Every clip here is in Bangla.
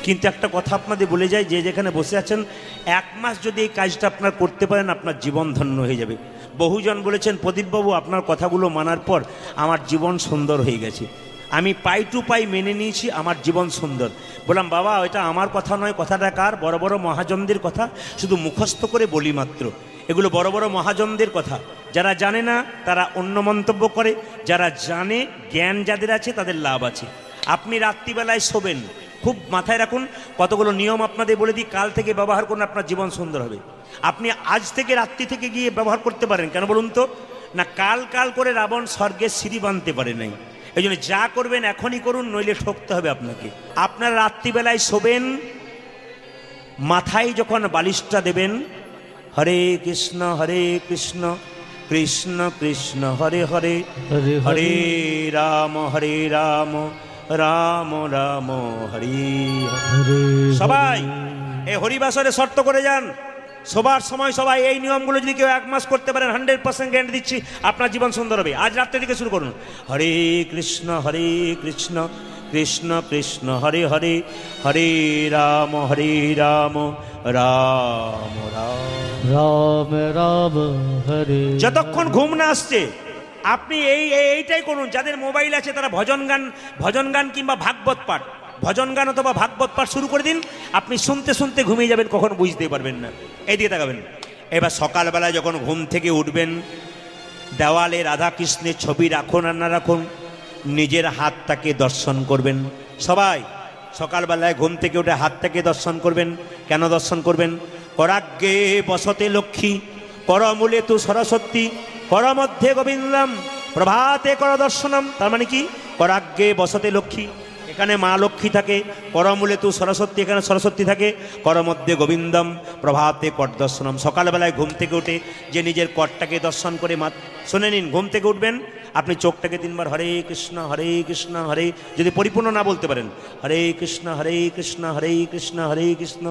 কিন্তু একটা কথা আপনাদের বলে যাই, যে যেখানে বসে আছেন, 1 মাস যদি এই কাজটা আপনার করতে পারেন, আপনার জীবন ধন্য হয়ে যাবে। বহুজন বলেছেন, প্রদীপবাবু আপনার কথাগুলো মানার পর আমার জীবন সুন্দর হয়ে গেছে, আমি পাই টু পাই মেনে নিয়েছি, আমার জীবন সুন্দর। বললাম, বাবা এটা আমার কথা নয়, কথাটা কার? বড় বড় মহাজনদের কথা, শুধু মুখস্থ করে বলি মাত্র। এগুলো বড় বড় মহাজনদের কথা। যারা জানে না তারা অন্য মন্তব্য করে, যারা জানে, জ্ঞান যাদের আছে তাদের লাভ আছে। আপনি রাত্রিবেলায় শোবেন, খুব মাথায় রাখুন, কতগুলো নিয়ম আপনাদের বলে দিই, কাল থেকে ব্যবহার করুন, আপনার জীবন সুন্দর হবে। আপনি আজ থেকে রাত্রি থেকে গিয়ে ব্যবহার করতে পারেন, কেন বলুন তো? না, কাল করে রাবণ স্বর্গের সিঁড়ি বাঁধতে পারে নাই। এই জন্য যা করবেন এখনই করুন, নইলে ঠকতে হবে আপনাকে। আপনার রাত্রিবেলায় শোবেন, মাথায় যখন বালিশটা দেবেন, হরে কৃষ্ণ কৃষ্ণ কৃষ্ণ হরে হরে, হরে রাম রাম রাম হরে হরে। সবাই এই হরিবাসরে শর্ত করে যান, সবার সময় সবাই এই নিয়মগুলো যদি কেউ 1 মাস করতে পারেন, 100% গ্যারান্টি দিচ্ছি আপনার জীবন সুন্দর হবে। আজ রাত্রে থেকে শুরু করুন, হরে কৃষ্ণ কৃষ্ণ কৃষ্ণ হরে হরে, হরে রাম রাম রাম রাম হরে। যতক্ষণ ঘুম না আসছে আপনি এইটাই করুন। যাদের মোবাইল আছে তারা ভজন গান কিংবা ভাগবত পাঠ, ভজন গান অথবা ভাগবত পাঠ শুরু করে দিন। আপনি শুনতে শুনতে ঘুমিয়ে যাবেন, কখনো বুঝতে পারবেন না। এই দিকে তাকাবেন। এবার সকালবেলায় যখন ঘুম থেকে উঠবেন, দেওয়ালে রাধা কৃষ্ণের ছবি রাখুন আর না রাখুন, নিজের হাতটাকে দর্শন করবেন। সবাই সকালবেলায় ঘুম থেকে উঠে হাতটাকে দর্শন করবেন। কেন দর্শন করবেন? করাগ্গে বসতে লক্ষ্মী, করমূলে তু সরস্বতী, কর মধ্যে গোবিন্দম, প্রভাতে কর দর্শনম। তার মানে কি? করাগ্গে বসতে লক্ষ্মী, এখানে মা লক্ষ্মী থাকে, করমূলে তু সরস্বতী, এখানে সরস্বতী থাকে, কর মধ্যে গোবিন্দম, প্রভাতে কর দর্শনম। সকালবেলায় ঘুম থেকে উঠে যে নিজের করটাকে দর্শন করে, শুনে নিন, ঘুম থেকে উঠবেন, আপনি চোখটাকে 3 বার হরে কৃষ্ণ হরে, যদি পরিপূর্ণ না বলতে পারেন, হরে কৃষ্ণ হরে কৃষ্ণ,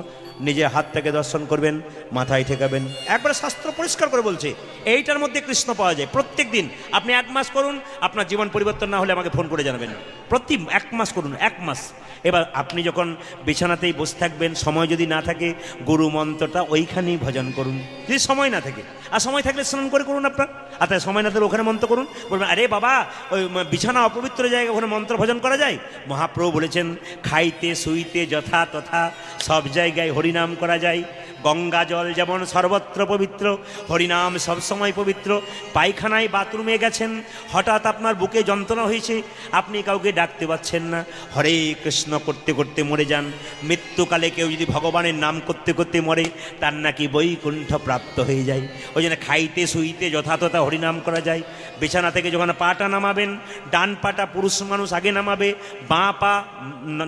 নিজের হাতটাকে দর্শন করবেন, মাথায় ঠেকাবেন। একবারে শাস্ত্র পরিষ্কার করে বলছে এইটার মধ্যে কৃষ্ণ পাওয়া যায়। প্রত্যেক দিন আপনি 1 মাস করুন, আপনার জীবন পরিবর্তন না হলে আমাকে ফোন করে জানাবেন। প্রতি 1 মাস করুন, 1 মাস। এবার আপনি যখন বিছানাতেই বসে থাকবেন, সময় যদি না থাকে, গুরু মন্ত্রটা ওইখানেই ভজন করুন, যদি সময় না থাকে। আর সময় থাকলে স্নান করে করুন আপনার, আর তাই সময় না থাকলে ওখানে মন্ত্র করুন। বলবেন, আরে বাবা ওই বিছানা অপবিত্র জায়গা, ওখানে মন্ত্র ভজন করা যায়? মহাপ্রভু বলেছেন, খাইতে শুইতে যথা তথা সব জায়গায় হরিনাম করা যায়। গঙ্গা জল যেমন সর্বত্র পবিত্র, হরিনাম সবসময় পবিত্র। পায়খানায় বাথরুমে গেছেন, হঠাৎ আপনার বুকে যন্ত্রণা হয়েছে, আপনি কাউকে ডাকতে পারছেন না, হরে কৃষ্ণ করতে করতে মরে যান। মৃত্যুকালে কেউ যদি ভগবানের নাম করতে করতে মরে, তার নাকি বৈকুণ্ঠ প্রাপ্ত হয়ে যায়। ওই জন্য খাইতে শুইতে যথাযথ হরিনাম করা যায়। বিছানা থেকে যখন পাটা নামাবেন, ডান পাটা পুরুষ মানুষ আগে নামাবে, বাঁ পা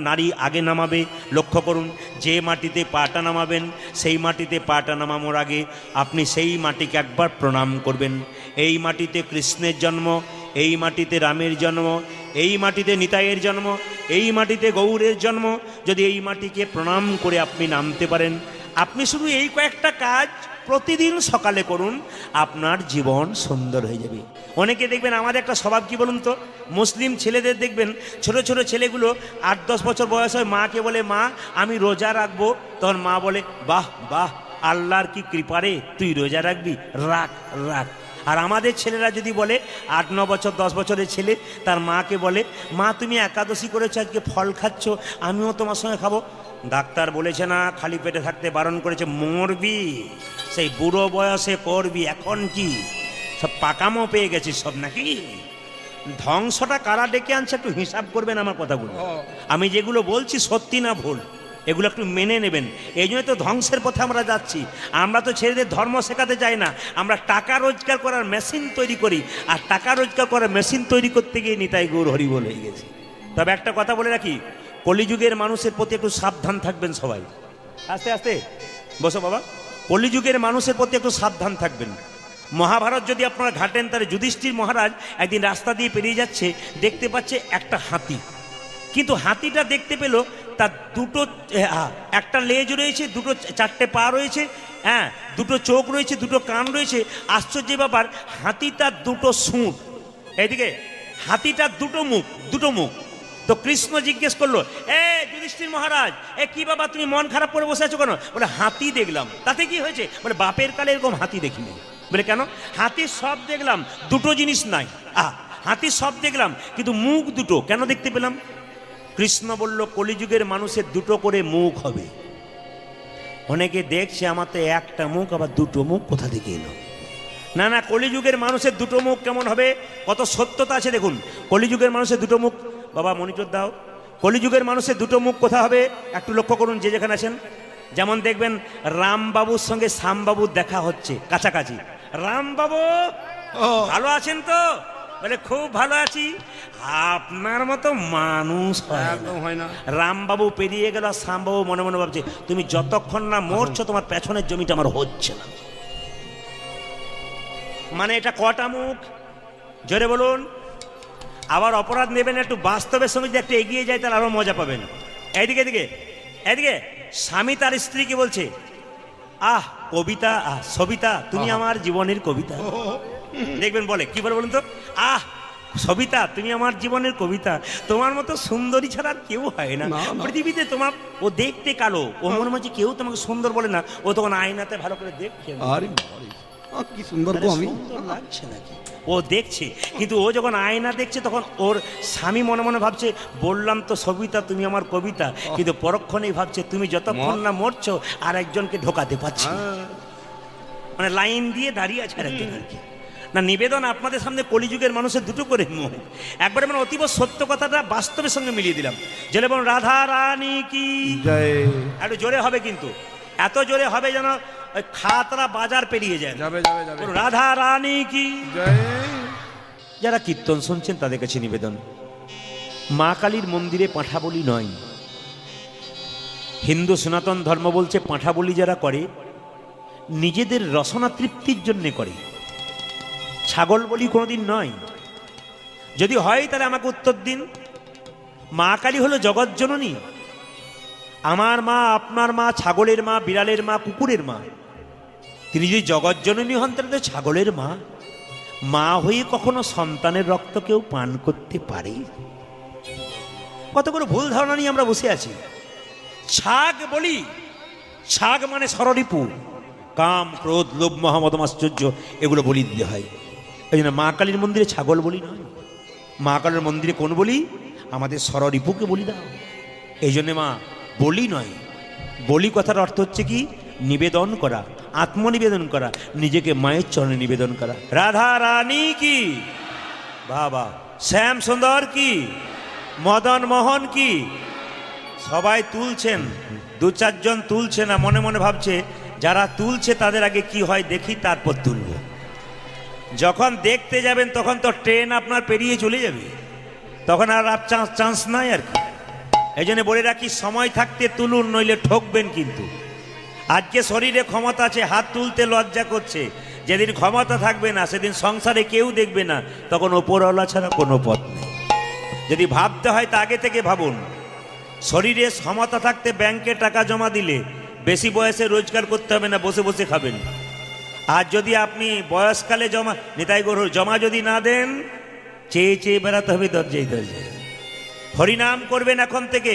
নারী আগে নামাবে। লক্ষ্য করুন, যে মাটিতে পাটা নামাবেন, সেই মাটিতে পাটা নামানোর আগে আপনি সেই মাটিকে একবার প্রণাম করবেন। এই মাটিতে কৃষ্ণের জন্ম, এই মাটিতে রামের জন্ম, এই মাটিতে নিতাইয়ের জন্ম, এই মাটিতে গৌরের জন্ম। যদি এই মাটিকে প্রণাম করে আপনি নামতে পারেন, আপনি শুধু এই কয়েকটা কাজ প্রতিদিন সকালে করুন, আপনার জীবন সুন্দর হয়ে যাবে। অনেকে দেখবেন, আমাদের একটা স্বভাব কি বলুন তো, মুসলিম ছেলেদের দেখবেন, ছোট ছোট ছেলেগুলো 8-10 বছর বয়স হয়, মাকে বলে, মা আমি রোজা রাখবো। তখন মা বলে, বাহ বাহ, আল্লাহর কি কৃপারে তুই রোজা রাখবি, রাখ রাখ। আর আমাদের ছেলেরা যদি বলে, 8-9 বছর 10 বছরের ছেলে তার মাকে বলে, মা তুমি একাদশী করেছো, আজকে ফল খাচ্ছ, আমিও তোমার সঙ্গে খাবো। ডাক্তার বলেছে না, খালি পেটে থাকতে বারণ করেছে, মরবি, সেই বুড়ো বয়সে করবি, এখন কি সব পাকামো পেয়ে গেছিস সব নাকি? ধ্বংসটা কারা ডেকে আনছে একটু হিসাব করবেন আমার কথাগুলো। আমি যেগুলো বলছি সত্যি না ভুল, এগুলো একটু মেনে নেবেন। এই জন্য তো ধ্বংসের পথে আমরা যাচ্ছি। আমরা তো ছেলেদের ধর্ম শেখাতে চাই না, আমরা টাকা রোজগার করার মেশিন তৈরি করি। আর টাকা রোজগার করার মেশিন তৈরি করতে গিয়ে নিতাই গৌর হরিবোল হয়ে গেছে। তবে একটা কথা বলে রাখি, কলিযুগের মানুষের প্রতি একটু সাবধান থাকবেন সবাই। আস্তে আস্তে বসো বাবা। কলিযুগের মানুষের প্রতি একটু সাবধান থাকবেন। মহাভারত যদি আপনারা ঘাটেন, তাহলে যুধিষ্ঠির মহারাজ একদিন রাস্তা দিয়ে পেরিয়ে যাচ্ছে, দেখতে পাচ্ছে একটা হাতি। কিন্তু হাতিটা দেখতে পেল তার একটা লেজ রয়েছে, 4টে পা রয়েছে, হ্যাঁ 2টো চোখ রয়েছে, 2টো কান রয়েছে। আশ্চর্য ব্যাপার, হাতিটার 2টো সুঁড়, এইদিকে হাতিটার 2টো মুখ। তো কৃষ্ণ জিজ্ঞেস করলো, এ যুধিষ্ঠির মহারাজ, এ কি বাবা তুমি মন খারাপ করে বসে আছো কেন? বলে হাতি দেখলাম। তাতে কি হয়েছে? বলে বাপের কালে এরকম হাতি দেখিনি। বলে কেন? হাতির সব দেখলাম, দুটো জিনিস নাই। হাতির সব দেখলাম কিন্তু মুখ দুটো কেন দেখতে পেলাম? কৃষ্ণ বলল, কলিযুগের মানুষের দুটো করে মুখ হবে। অনেকে দেখছে আমার তো একটা মুখ, আবার দুটো মুখ কোথা থেকে এলো? না না, কলিযুগের মানুষের দুটো মুখ কেমন হবে? কত সত্যতা আছে দেখুন। কলিযুগের মানুষের দুটো মুখ, বাবা মনিটর দাও, কলিযুগের মানুষের দুটো মুখ কোথা হবে একটু লক্ষ্য করুন যে যেখানে আছেন। যেমন দেখবেন রামবাবুর সঙ্গে শ্যামবাবুর দেখা হচ্ছে কাছাকাছি। রামবাবু ভালো আছেন তো? বলে খুব ভালো আছি। আপনার মতো মানুষ হয় না। রামবাবু পেরিয়ে গেল, শ্যামবাবু মনে মনে ভাবছে তুমি যতক্ষণ না মরছো তোমার পেছনের জমিটা আমার হচ্ছে না। মানে এটা কটা মুখ? জোরে বলুন। আবার অপরাধ নেবেন একটু বাস্তবের সঙ্গে যদি একটু এগিয়ে যায় তাহলে আরো মজা পাবেন। এইদিকে এদিকে এদিকে স্বামী তার স্ত্রীকে বলছে, কবিতা, সবিতা তুমি আমার জীবনের কবিতা। দেখবেন বলে কি বলে বলুন তো, সবিতা তুমি আমার জীবনের কবিতা, তোমার মতো সুন্দরী ছাড়া আর কেউ হয় না পৃথিবীতে। তোমার ও দেখতে কালো, ও মনে হচ্ছে কেউ তোমাকে সুন্দর বলে না। ও তখন আয়নাতে ভালো করে দেখছে, কি সুন্দর লাগছে নাকি ও দেখছে। কিন্তু ও যখন আয়না দেখছে তখন ওর স্বামী মনে মনে ভাবছে, বললাম তো সবিতা তুমি আমার কবিতা, কিন্তু পরক্ষণেই ভাবছে তুমি যতক্ষণ না মরছো আর একজনকে ঢোকাতে পারছি। মানে লাইন দিয়ে দাঁড়িয়ে আছে আর একজন আর কি। না, নিবেদন আপনাদের সামনে কলিযুগের মানুষের দুটো করে মুখ। একবারে মানে অতীব সত্য কথাটা বাস্তবের সঙ্গে মিলিয়ে দিলাম। জেলে বলুন রাধা রানী কি জয়। একটু জোরে হবে, কিন্তু এত জোরে হবে যেন ওই খাতরা বাজার পেরিয়ে যায়। রাধা রানী কি জয়। যারা কীর্তন শুনছেন তাদের কাছে নিবেদন, মা কালীর মন্দিরে পাঁঠা বলি নয়। হিন্দু সনাতন ধর্ম বলছে পাঁঠা বলি যারা করে নিজেদের রসনা তৃপ্তির জন্যে করে, ছাগল বলি কোনোদিন নয়। যদি হয় তাহলে আমাকে উত্তর দিন। মা কালী হলো জগৎজননী। আমার মা, আপনার মা, ছাগলের মা, বিড়ালের মা, কুকুরের মা। তিনি যদি জগৎজননী হন তাহলে তো ছাগলের মা। মা হয়ে কখনো সন্তানের রক্ত কেউ পান করতে পারে? কতগুলো ভুল ধারণা নিয়ে আমরা বসে আছি। ছাগ বলি, ছাগ মানে ষড়রিপু, কাম, ক্রোধ, লোভ, মোহ, মদ, আশ্চর্য, এগুলো বলি দিতে হয়। এই জন্য মা কালীর মন্দিরে ছাগল বলি নয়। মা কালীর মন্দিরে কোন বলি? আমাদের ষড়রিপুকে বলি দাও। এই জন্যে মা বলি নয়। বলি কথার অর্থ হচ্ছে কি? নিবেদন করা, আত্মনিবেদন করা, নিজেকে মায়ের চরণে নিবেদন করা। রাধা রানী কি, বাবা শ্যাম সুন্দর কি, মদন মোহন কি, সবাই তুলছেন, দু চারজন তুলছে না, মনে মনে ভাবছে যারা তুলছে তাদের আগে কি হয় দেখি তারপর তুলব। যখন দেখতে যাবেন তখন তো ট্রেন আপনার পেরিয়ে চলে যাবে, তখন আর চান্স নাই আর কি। এই জন্য বলে রাখি, সময় থাকতে তুলুন, নইলে ঠকবেন কিন্তু। আজকে শরীরে ক্ষমতা আছে, হাত তুলতে লজ্জা করছে। যেদিন ক্ষমতা থাকবে না সেদিন সংসারে কেউ দেখবে না, তখন ওপরওয়ালা ছাড়া কোনো পথ নেই। যদি ভাবতে হয় তা আগে থেকে ভাবুন। শরীরে ক্ষমতা থাকতে ব্যাংকে টাকা জমা দিলে বেশি বয়সে রোজগার করতে হবে না, বসে বসে খাবেন। আর যদি আপনি বয়সকালে নিতাই গরুর জমা যদি না দেন, চেয়ে চেয়ে বেড়াতে হবে দরজায় দরজায়। হরিনাম করবেন এখন থেকে,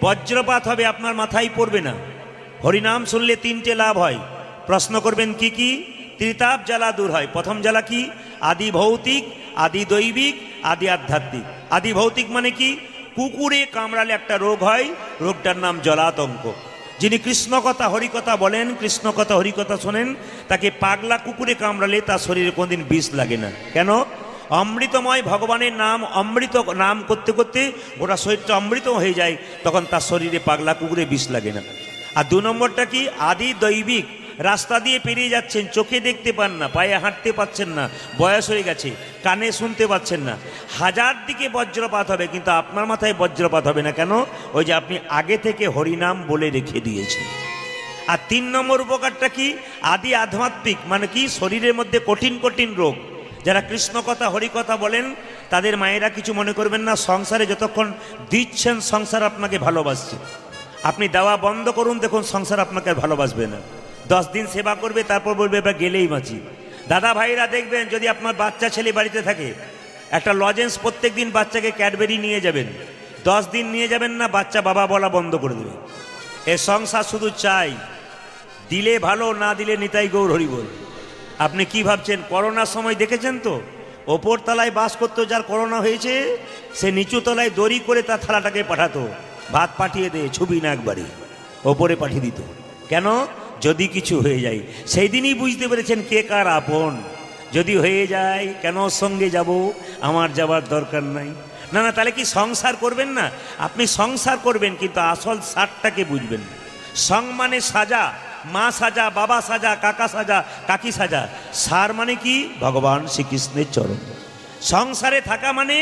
বজ্রপাত হবে, আপনার মাথায় পড়বে না। হরিনাম শুনলে তিনটে লাভ হয়। প্রশ্ন করবেন কি কি? ত্রিতাপ জ্বালা দূর হয়। প্রথম জ্বালা কি? আদি ভৌতিক, আদি দৈবিক, আদি আধ্যাত্মিক। আদি ভৌতিক মানে কি? কুকুরে কামড়ালে একটা রোগ হয়, রোগটার নাম জলাতঙ্ক। যিনি কৃষ্ণ কথা হরিকথা বলেন, কৃষ্ণ কথা হরিকথা শোনেন, তাকে পাগলা কুকুরে কামড়ালে তার শরীরে কোনদিন বিষ লাগে না। কেন? অমৃতময় ভগবানের নাম, অমৃত নাম করতে করতে গোটা শরীরটা অমৃত হয়ে যায়, তখন তার শরীরে পাগলা কুকুরে বিষ লাগে না। আর দু নম্বরটা কি? আদি দৈবিক। রাস্তা দিয়ে পেরিয়ে যাচ্ছেন, চোখে দেখতে পান না, পায়ে হাঁটতে পাচ্ছেন না, বয়স হয়ে গেছে, কানে শুনতে পাচ্ছেন না, হাজার দিকে বজ্রপাত হবে কিন্তু আপনার মাথায় বজ্রপাত হবে না। কেন? ওই যে আপনি আগে থেকে হরিনাম বলে রেখে দিয়েছেন। আর তিন নম্বর উপকারটা কি? আদি আধ্যাত্মিক মানে কি? শরীরের মধ্যে কঠিন কঠিন রোগ। যারা কৃষ্ণ কথা হরিকথা বলেন তাদের মায়েরা কিছু মনে করবেন না, সংসারে যতক্ষণ দিচ্ছেন সংসার আপনাকে ভালোবাসছে। আপনি দেওয়া বন্ধ করুন, দেখুন সংসার আপনাকে ভালোবাসবে না। 10 দিন সেবা করবে, তারপর বলবে এবার গেলেই বাঁচি। দাদা ভাইরা দেখবেন, যদি আপনার বাচ্চা ছেলে বাড়িতে থাকে, একটা লজেন্স প্রত্যেক দিন বাচ্চাকে ক্যাডবেরি নিয়ে যাবেন। 10 দিন নিয়ে যাবেন না, বাচ্চা বাবা বলা বন্ধ করে দেবে। এ সংসার শুধু চাই, দিলে ভালো, না দিলে নিতাই গৌর হরি বল। আপনি কি ভাবছেন? করোনার সময় দেখেছেন তো, ওপর তলায় বাস করতো যার করোনা হয়েছে, সে নিচু তলায় দড়ি করে তার থালাটাকে পাঠাতো, ভাত পাঠিয়ে দে, ছবি না একবারে ওপরে পাঠিয়ে দিত। কেন? যদি কিছু হয়ে যায়। সেই দিনই বুঝতে পেরেছেন কে কার আপন। যদি হয়ে যায় কেন সঙ্গে যাব, আমার যাবার দরকার নাই। না না, তাহলে কি সংসার করবেন না? আপনি সংসার করবেন, কিন্তু আসল সারটাকে বুঝবেন। সং মানে সাজা, মা সাজা, বাবা সাজা, কাকা সাজা, কাকি সাজা। সার মানে কি? ভগবান শ্রীকৃষ্ণের চরণ। সংসারে থাকা মানে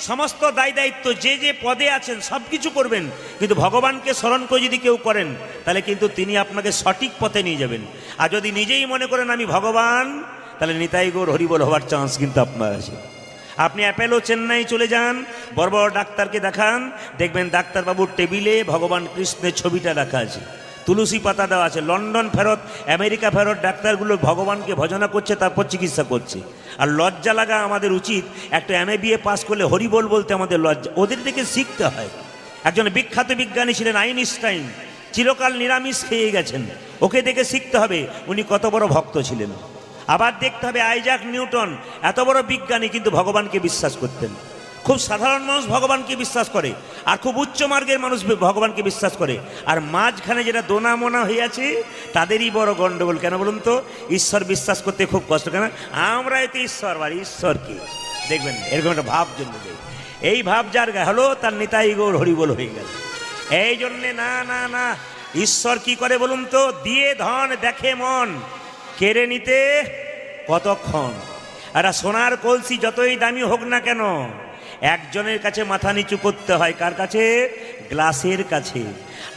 সমস্ত দায় দায়িত্ব, যে যে পদে আছেন সব কিছু করবেন, কিন্তু ভগবানকে স্মরণ করে যদি কেউ করেন, তাহলে কিন্তু তিনি আপনাকে সঠিক পথে নিয়ে যাবেন। আর যদি নিজেই মনে করেন আমি ভগবান, তাহলে নিতাই গৌর হরিবল হওয়ার চান্স কিন্তু আপনার আছে। আপনি অ্যাপেলো চেন্নাই চলে যান, বড় বড় ডাক্তারকে দেখান, দেখবেন ডাক্তারবাবুর টেবিলে ভগবান কৃষ্ণের ছবিটা রাখা আছে, তুলসী পাতা দেওয়া আছে। লন্ডন ফেরত, আমেরিকা ফেরত ডাক্তারগুলো ভগবানকে ভজনা করছে, তারপর চিকিৎসা করছে। আর লজ্জা লাগা আমাদের উচিত। একটা MA পাস করলে হরিবোল বলতে আমাদের লজ্জা। ওদের থেকে শিখতে হয়। একজন বিখ্যাত বিজ্ঞানী ছিলেন আইনস্টাইন, চিরকাল নিরামিষ খেয়ে গেছেন, ওকে দেখে শিখতে হবে উনি কত বড় ভক্ত ছিলেন। আবার দেখতে হবে আইজাক নিউটন, এত বড় বিজ্ঞানী কিন্তু ভগবানকে বিশ্বাস করতেন। খুব সাধারণ মানুষ ভগবানকে বিশ্বাস করে, আর খুব উচ্চ মার্গের মানুষ ভগবানকে বিশ্বাস করে, আর মাঝখানে যেটা দোনা মোনা হয়ে আছে তাদেরই বড় গন্ডগোল। কেন বলুন তো? ঈশ্বর বিশ্বাস করতে খুব কষ্ট। কেন? আমরা এতে ঈশ্বর, আর ঈশ্বর কি দেখবেন এরকম একটা ভাব জন্মে। এই ভাব যার হলো, তার নিতাই গৌর হরিবোল হয়ে গেল। এই জন্যে না না না, ঈশ্বর কি করে বলুন তো? দিয়ে ধন দেখে মন, কেড়ে নিতে কতক্ষণ। আর সোনার কলসি যতই দামি হোক না কেন, একজনের কাছে মাথা নিচু করতে হয়। কার কাছে? গ্লাসের কাছে।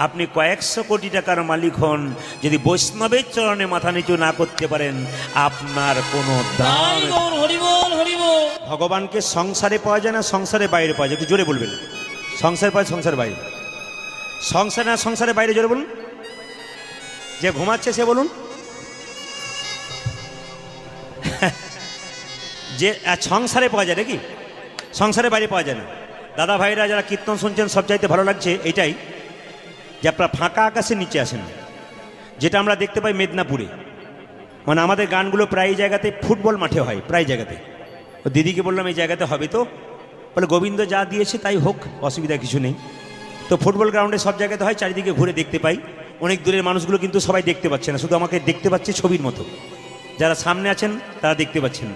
আপনি কয়েকশো কোটি টাকার মালিক হন, যদি বৈষ্ণবের চরণে মাথা নিচু না করতে পারেন, আপনার কোনো দাম। ভগবানকে সংসারে পাওয়া যায় না, সংসারের বাইরে পাওয়া যায়। একটু জোরে বলবেন। সংসারে পায়, সংসারের বাইরে। সংসার না সংসারের বাইরে, জোরে বলুন। যে ঘুমাচ্ছে সে বলুন। যে সংসারে পাওয়া যায় নাকি? সংসারের বাইরে পাওয়া যায় না। দাদা ভাইরা যারা কীর্তন শুনছেন, সব চাইতে ভালো লাগছে এটাই যে আপনারা ফাঁকা আকাশের নিচে আসেন, যেটা আমরা দেখতে পাই মেদিনীপুরে। মানে আমাদের গানগুলো প্রায় জায়গাতে ফুটবল মাঠে হয়, প্রায় জায়গাতে। ও দিদিকে বললাম এই জায়গাতে হবে তো, বলে গোবিন্দ যা দিয়েছে তাই হোক, অসুবিধা কিছু নেই। তো ফুটবল গ্রাউন্ডে সব জায়গাতে হয়, চারিদিকে ঘুরে দেখতে পাই। অনেক দূরের মানুষগুলো কিন্তু সবাই দেখতে পাচ্ছে না, শুধু আমাকে দেখতে পাচ্ছে ছবির মতো। যারা সামনে আছেন তারা দেখতে পাচ্ছেন।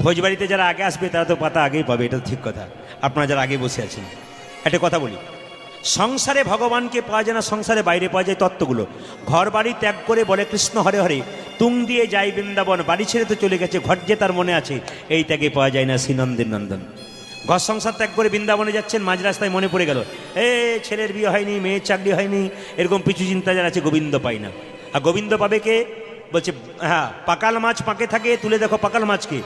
ভোজবাড়িতে যারা আগে আসবে তারা তো পাতা আগেই পাবে, এটা ঠিক কথা। আপনারা যারা আগে বসে আছেন, একটা কথা বলি, সংসারে ভগবানকে পাওয়া যায় না, সংসারে বাইরে পাওয়া যায় তত্ত্বগুলো। ঘর বাড়ি ত্যাগ করে বলে কৃষ্ণ হরে হরে, তুং দিয়ে যাই বৃন্দাবন, বাড়ি ছেড়ে তো চলে গেছে, ঘর যে তার মনে আছে, এই ত্যাগে পাওয়া যায় না শ্রীনন্দের নন্দন। ঘর সংসার ত্যাগ করে বৃন্দাবনে যাচ্ছেন, মাঝ রাস্তায় মনে পড়ে গেল ছেলের বিয়ে হয়নি, মেয়ের চাকরি হয়নি, এরকম পিছু চিন্তা যারা আছে, গোবিন্দ পাই না। আর গোবিন্দ পাবে কে? বলছে হ্যাঁ, পাকাল মাছ পাকে থাকে, তুলে দেখো পাকাল মাছকে,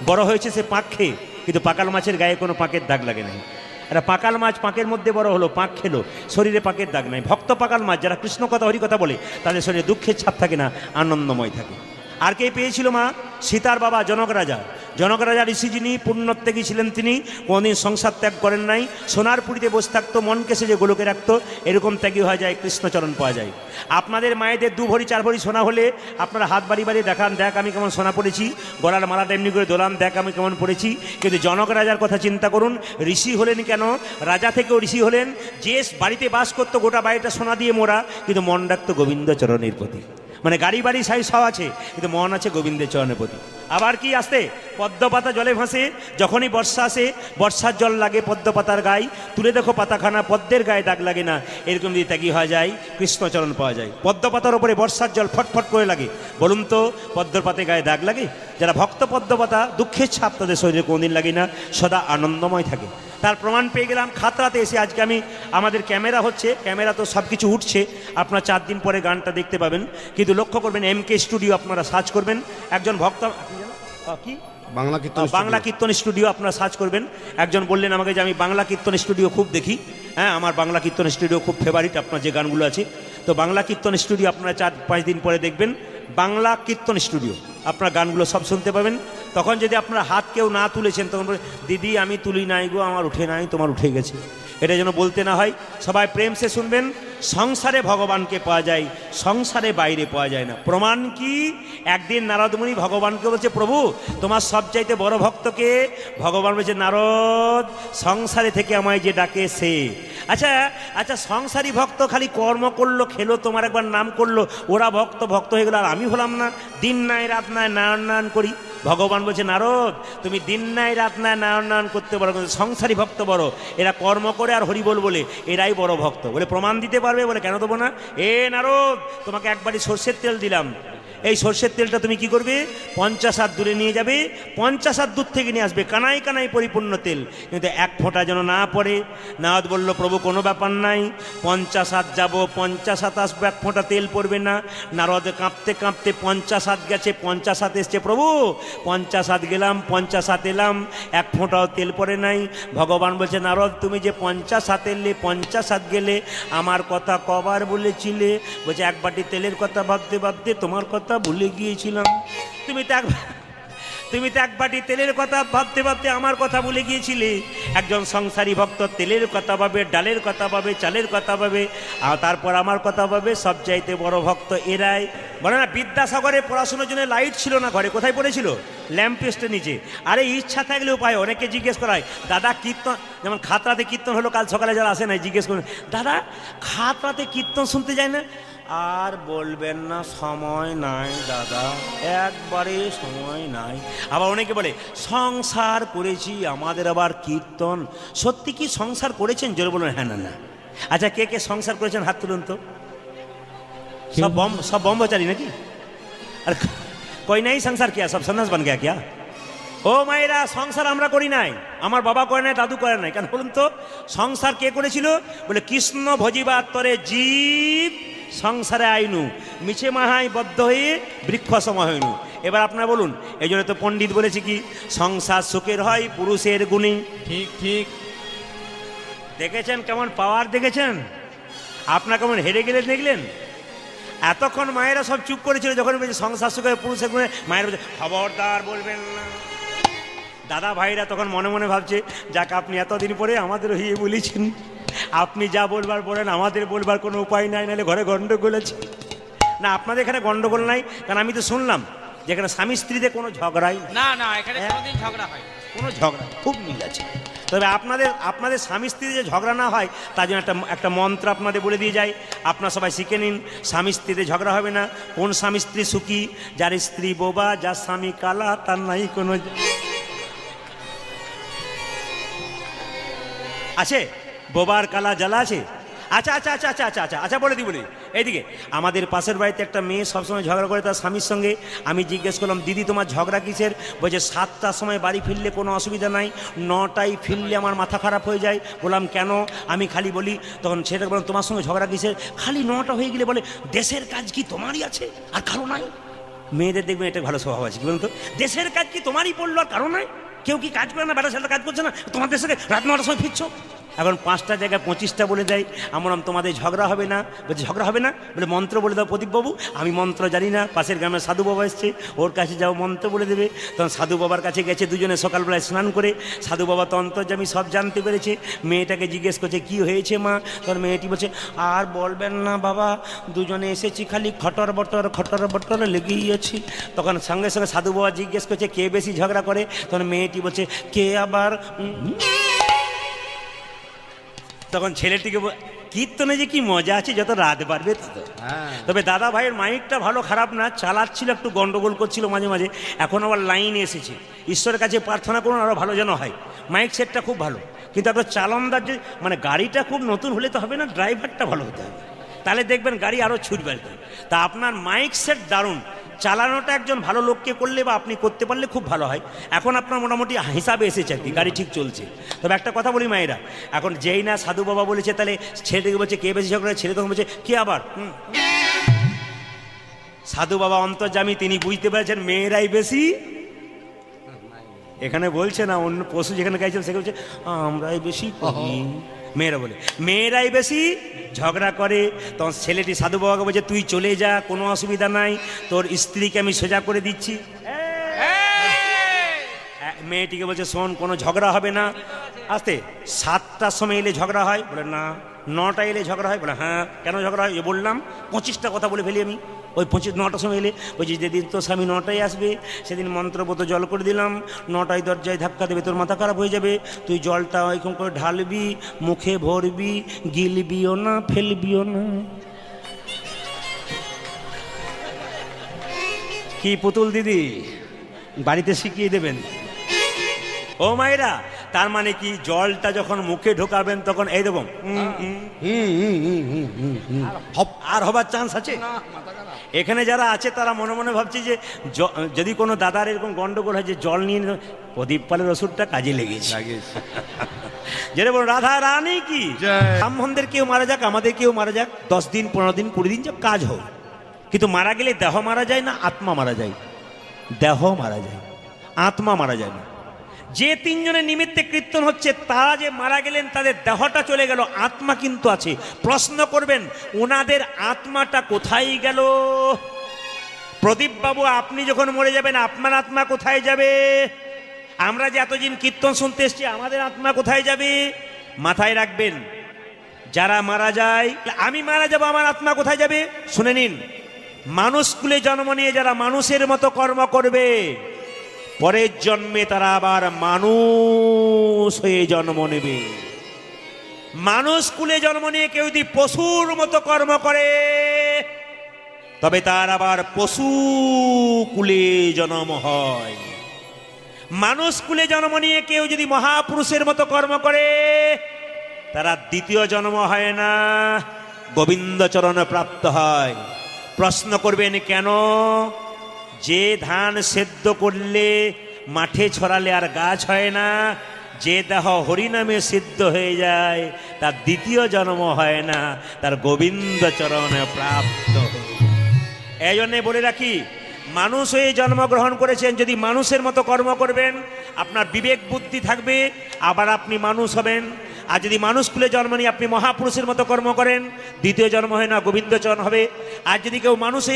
বড় হয়েছে সে পাক খেয়ে, কিন্তু পাকাল মাছের গায়ে কোনো পাকের দাগ লাগে নাই। একটা পাকাল মাছ পাকের মধ্যে বড় হলো, পাক খেলো, শরীরে পাকের দাগ নাই। ভক্ত পাকাল মাছ যারা কৃষ্ণ কথা হরি কথা বলে, তাদের শরীরে দুঃখের ছাপ থাকে না, আনন্দময় থাকে। আর কে পেয়েছিল মা? সীতার বাবা জনক রাজা। জনক রাজা ঋষি, যিনি পুণ্যত্যাগী ছিলেন, তিনি কোনোদিন সংসার ত্যাগ করেন নাই, সোনার পুরীতে বসে থাকতো, মনকে সেজে গোলকে রাখতো। এরকম ত্যাগী হয়ে যায়, কৃষ্ণচরণ পাওয়া যায়। আপনাদের মায়েদের 2 ভরি 4 ভরি সোনা হলে আপনারা হাত বাড়ি বাড়ি দেখান, দেখ আমি কেমন সোনা পড়েছি, গলার মালাটা এমনি করে দোলান, দেখ আমি কেমন পড়েছি। কিন্তু জনক রাজার কথা চিন্তা করুন, ঋষি হলেন কেন? রাজা থেকেও ঋষি হলেন, যে বাড়িতে বাস করতো গোটা বাড়িটা সোনা দিয়ে মোড়া, কিন্তু মন রাখতো গোবিন্দ চরণের প্রতি। মানে গাড়ি বাড়ি সাই সব আছে, কিন্তু মন আছে গোবিন্দের চরণের প্রতি। আবার কি আসতে? পদ্মপাতা জলে ভাসে, যখনই বর্ষা আসে, বর্ষার জল লাগে পদ্মপাতার গায়ে, তুলে দেখো পাতাখানা, পদ্মের গায়ে দাগ লাগে না। এরকম যদি ত্যাগী হওয়া যায়, কৃষ্ণচরণ পাওয়া যায়। পদ্মপাতার ওপরে বর্ষার জল ফটফট করে লাগে, বলুন তো পদ্মর পাতে গায়ে দাগ লাগে? যারা ভক্ত পদ্মপাতা, দুঃখের ছাপ তাদের শরীরে কোনোদিন লাগে না, সদা আনন্দময় থাকে। তার প্রমাণ পেয়ে গেলাম খাতড়াতে এসে। আজকে আমি, আমাদের ক্যামেরা হচ্ছে, ক্যামেরা তো সব কিছু উঠছে, আপনারা 4 দিন পরে গানটা দেখতে পাবেন। কিন্তু লক্ষ্য করবেন, MK স্টুডিও আপনারা সার্চ করবেন, একজন ভক্ত কি বাংলা কীর্তন স্টুডিও আপনারা সার্চ করবেন। একজন বললেন আমাকে যে আমি বাংলা কীর্তন স্টুডিও খুব দেখি। হ্যাঁ, আমার বাংলা কীর্তন স্টুডিও খুব ফেভারিট, আপনার যে গানগুলো আছে। তো বাংলা কীর্তন স্টুডিও আপনারা 4-5 দিন পরে দেখবেন, বাংলা কীর্তন স্টুডিও, আপনার গানগুলো সব শুনতে পাবেন। তখন যদি আপনারা হাত কেউ না তুলেছেন, তখন দিদি আমি তুলি নাই গো, আমার উঠে নাই, তোমার উঠে গেছে। এটা যেন বলতে না হয়। সবাই প্রেম সে শুনবেন। সংসারে ভগবানকে পাওয়া যায়, সংসারে বাইরে পাওয়া যায় না। প্রমাণ কি? একদিন নারদমুনি ভগবানকে বলছে, প্রভু তোমার সবচাইতে বড় ভক্তকে? ভগবান বলছে, নারদ সংসারে থেকে আমায় যে ডাকে সে। আচ্ছা আচ্ছা, সংসারী ভক্ত খালি কর্ম করলো, খেলো, তোমার একবার নাম করলো, ওরা ভক্ত ভক্ত হয়ে গেলো, আর আমি হলাম না? দিন নাই রাত নাই নারায়ণ করি। ভগবান বলছে, নারদ তুমি দিন নাই রাত নাই নারায়ণ করতে পারো, কিন্তু সংসারী ভক্ত বড়, এরা কর্ম করে আর হরিবোল বলে, এরাই বড় ভক্ত। বলে প্রমাণ দিতে পারবে? বলে কেন দেবো না। নারদ তোমাকে একবারই সর্ষের তেল দিলাম, এই সর্ষের তেলটা তুমি কি করবে? 50 হাত দূরে নিয়ে যাবে, 50 হাত দূর থেকে নিয়ে আসবে, কানায় কানায় পরিপূর্ণ তেল, কিন্তু এক ফোঁটা যেন না পড়ে। নারদ বলল, প্রভু কোনো ব্যাপার নাই, 50 হাত যাবো, 50 হাত আসবো, এক ফোঁটা তেল পড়বে না। নারদ কাঁপতে কাঁপতে 50 হাত গেছে, 50 হাত এসছে, প্রভু 50 হাত গেলাম, 50 হাত এলাম, এক ফোঁটাও তেল পড়ে নাই। ভগবান বলছে, নারদ তুমি যে 50 হাত এলে, 50 হাত গেলে, আমার কথা কবার বলেছিলে? বলছে, এক বাটি তেলের কথা ভাবতে ভাবতে তোমার কথা ভুলে গিয়েছিলাম। তুমি তো এক বাটি তেলের কথা ভাবতে ভাবতে আমার কথা ভুলে গিয়েছিলে। একজন সংসারী ভক্ত তেলের কথা ভাবে, ডালের কথা ভাবে, চালের কথা ভাবে, আর তারপর আমার কথা ভাবে। সবচাইতে বড় ভক্ত এরাই। বলে না, বিদ্যাসাগরে পড়াশোনার জন্য লাইট ছিল না ঘরে, কোথায় পড়েছিল? ল্যাম্পপোস্টের নিচে। আরে ইচ্ছা থাকলে উপায়। অনেকে জিজ্ঞেস করায়, দাদা কীর্তন, যেমন খাতড়াতে কীর্তন হলো কাল সকালে, যারা আসে নাই জিজ্ঞেস করেন, দাদা খাতড়াতে কীর্তন শুনতে যায় না? আর বলবেন না, সময় নাই দাদা, একবারে সময় নাই। আবার অনেকে বলে, সংসার করেছি, আমাদের আবার কীর্তন। সত্যি কি সংসার করেছেন? জোরে বলুন হ্যাঁ না না। আচ্ছা, কে কে সংসার করেছেন হাত তুলুন তো। সব ব্রহ্মচারী নাকি? আর কই নাই সংসার কিয়া, সব সন্ন্যাস বান গিয়া কিয়া? ও মায়েরা, সংসার আমরা করি নাই, আমার বাবা করে নাই, দাদু করে নাই। কেন বলুন তো? সংসার কে করেছিল? বলে, কৃষ্ণ ভজিবার তরে জীব সংসারে আইনু, মিছে মাহাই বদ্ধ হয়ে বৃক্ষ সম হইনু। এবার আপনারা বলুন, এই জন্য তো পণ্ডিত বলেছে কি, সংসার সুখের হয় পুরুষের গুণে। ঠিক ঠিক। দেখেছেন কেমন পাওয়ার? দেখেছেন আপনার কেমন হেরে গেলে দেখলেন? এতক্ষণ মায়েরা সব চুপ করেছিল, যখন বলছে সংসার সুখের পুরুষের গুণে, মায়েরা বলছে খবরদার বলবেন না। দাদা ভাইরা তখন মনে মনে ভাবছে, যাক আপনি এতদিন পরে আমাদের হয়ে বলেছেন, আপনি যা বলবার বলেন, আমাদের বলবার কোনো উপায় নাই, নাহলে ঘরে গন্ডগোল আছে। না, আপনাদের এখানে গন্ডগোল নাই, কারণ আমি তো শুনলাম যেখানে স্বামী স্ত্রীতে কোনো ঝগড়াই না না, এখানে কোনোদিন ঝগড়া হয়? কোনো ঝগড়া, খুব মিল আছে। তবে আপনাদের স্বামী স্ত্রীতে যে ঝগড়া না হয়, তার জন্য একটা মন্ত্র আপনাদের বলে দিয়ে যায়, আপনারা সবাই শিখে নিন। স্বামী স্ত্রীতে ঝগড়া হবে না। কোন স্বামী স্ত্রী সুখী? যার স্ত্রী বোবা, যার স্বামী কালা, তার নাই কোনো আছে? বোবার কালা জ্বালা আছে? আচ্ছা আচ্ছা আচ্ছা আচ্ছা আচ্ছা আচ্ছা আচ্ছা, বলে বলি। এইদিকে আমাদের পাশের বাড়িতে একটা মেয়ে সবসময় ঝগড়া করে তার স্বামীর সঙ্গে। আমি জিজ্ঞেস করলাম, দিদি তোমার ঝগড়া কিসের? বলছে, 7টার সময় বাড়ি ফিরলে কোনো অসুবিধা নাই, 9টায় ফিরলে আমার মাথা খারাপ হয়ে যায়। বললাম কেন? আমি খালি বলি, তখন সেটা বললাম, তোমার সঙ্গে ঝগড়া কিসের? খালি 9টা হয়ে গেলে বলে, দেশের কাজ কি তোমারই আছে আর কারো নাই? মেয়েদের দেখবেন এটা ভালো স্বভাব আছে, কি বলুন তো? দেশের কাজ কি তোমারই পড়লো আর কারো নাই? কেউ কি কাজ করে না? বেটা ছেলেটা কাজ করছে না? তোমার দেশে রাত 9টার সময় ফিরছো, এখন 5টা জায়গায় 25টা বলে দেয়। আমরা তোমাদের ঝগড়া হবে না? বলছে ঝগড়া হবে না? বলে মন্ত্র বলে দাও প্রদীপবাবু। আমি মন্ত্র জানি না, পাশের গ্রামের সাধু বাবা এসছে, ওর কাছে যাও, মন্ত্র বলে দেবে। তখন সাধু বাবার কাছে গেছে, দুজনে সকালবেলায় স্নান করে। সাধু বাবা তো অন্তর্যামী, সব জানতে পেরেছে। মেয়েটাকে জিজ্ঞেস করছে, কি হয়েছে মা? তখন মেয়েটি বলছে, আর বলবেন না বাবা, দুজনে এসেছি, খালি খটর বটর লেগেই আছি। তখন সঙ্গে সঙ্গে সাধু বাবা জিজ্ঞেস করছে, কে বেশি ঝগড়া করে? তখন মেয়েটি বলছে, কে আবার? তখন ছেলেটিকে, কীর্তনে যে কি মজা আছে, যত রাত বাড়বে তত। তবে দাদা ভাইয়ের মাইকটা ভালো খারাপ না, চালাচ্ছিল, একটু গন্ডগোল করছিল মাঝে মাঝে। এখন আবার লাইন এসেছে, ঈশ্বরের কাছে প্রার্থনা করুন আরও ভালো যেন হয়। মাইক সেটটা খুব ভালো, কিন্তু আপনার চালনদার যে মানে গাড়িটা খুব নতুন হলে তো হবে না, ড্রাইভারটা ভালো হতে হবে, তাহলে দেখবেন গাড়ি আরও ছুটবে। তা আপনার মাইক সেট দারুণ, চালানোটা একজন ভালো লোককে করলে বা আপনি করতে পারলে খুব ভালো হয়। এখন আপনার মোটামুটি হিসাবে এসেছে আর কি, গাড়ি ঠিক চলছে। তবে একটা কথা বলি মায়েরা, এখন যেই না সাধু বাবা বলেছে, তাহলে ছেলেটিকে বলছে কে বেশি ঝগড়া? ছেলে তখন বলছে, কে আবার? সাধু বাবা অন্তর্যামী, তিনি বুঝতে পেরেছেন মেয়েরাই বেশি। এখানে বলছে না, অন্য পশু যেখানে গাইছেন সেখানে বলছে আমরাই বেশি করি। মেয়েরা বলে মেয়েরাই বেশি ঝগড়া করে। তখন ছেলেটি সাধু বাবাকে বলছে, তুই চলে যা, কোনো অসুবিধা নাই, তোর স্ত্রীকে আমি সোজা করে দিচ্ছি। মেয়েটিকে বলছে শোন কোনো ঝগড়া হবে না, আসতে 7টার সময় এলে ঝগড়া হয়, বলে না। 9টায় এলে ঝগড়া হয়, বলে হ্যাঁ। কেন ঝগড়া হয়? এ বললাম 25টা কথা বলে ফেলি আমি। ওই 9টার সময় এলে বলছি যেদিন তোর স্বামী 9টায় আসবে সেদিন মন্ত্রপত জল করে দিলাম, 9টায় দরজায় ধাক্কা দেবে, তোর মাথা খারাপ হয়ে যাবে, তুই জলটা ওইরকম করে ঢালবি, মুখে ভরবি, গিলবিও না ফেলবিও না। কি পুতুল দিদি, বাড়িতে শিখিয়ে দেবেন। ও মায়েরা, তার মানে কি জলটা যখন মুখে ঢোকাবেন তখন এই দেবো আর হবার চান্স আছে। এখানে যারা আছে তারা মনে মনে ভাবছে যে যদি কোনো দাদার এরকম গন্ডগোল হয় যে জল নিয়ে প্রদীপ পালের ওষুধটা কাজে লেগেছে। যেটা বল রাধা রানী কি ব্রাহ্মণদের কেউ মারা যাক, আমাদের কেউ মারা যাক, 10 দিন 15 দিন 20 দিন যা কাজ হোক, কিন্তু মারা গেলে দেহ মারা যায় না, আত্মা মারা যায়। দেহ মারা যায়, আত্মা মারা যায় না। যে 3 জনের নিমিত্তে কীর্তন হচ্ছে তারা যে মারা গেলেন তাদের দেহটা চলে গেল, আত্মা কিন্তু আছে। প্রশ্ন করবেন ওনাদের আত্মাটা কোথায় গেল? প্রদীপ বাবু, আপনি যখন মরে যাবেন আপনার আত্মা কোথায় যাবে? আমরা যে এতদিন কীর্তন শুনতে এসেছি আমাদের আত্মা কোথায় যাবে? মাথায় রাখবেন, যারা মারা যায়, আমি মারা যাব, আমার আত্মা কোথায় যাবে? শুনে নিন, মানুষ কুলে জন্ম নিয়ে যারা মানুষের মতো কর্ম করবে পরের জন্মে তারা আবার মানুষ হয়ে জন্ম নেবে। মানুষ কুলে জন্ম নিয়ে কেউ যদি পশুর মতো কর্ম করে তবে তার আবার পশু কুলে জন্ম হয়। মানুষ কুলে জন্ম নিয়ে কেউ যদি মহাপুরুষের মতো কর্ম করে তারা দ্বিতীয় জন্ম হয় না, গোবিন্দ চরণ প্রাপ্ত হয়। প্রশ্ন করবেন কেন? যে ধান সেদ্ধ করলে মাঠে ছড়ালে আর গাছ হয় না, যে দেহ হরিনামে সিদ্ধ হয়ে যায় তার দ্বিতীয় জন্ম হয় না, তার গোবিন্দ চরণে প্রাপ্ত। এই জন্যে বলে রাখি, মানুষ হয়ে জন্মগ্রহণ করেছেন, যদি মানুষের মতো কর্ম করবেন আপনার বিবেক বুদ্ধি থাকবে, আবার আপনি মানুষ হবেন। আর যদি মানুষ কুলে জন্ম নিয়ে আপনি মহাপুরুষের মতো কর্ম করেন, দ্বিতীয় জন্ম হয় না, গোবিন্দচরণ হবে। আর যদি কেউ মানুষে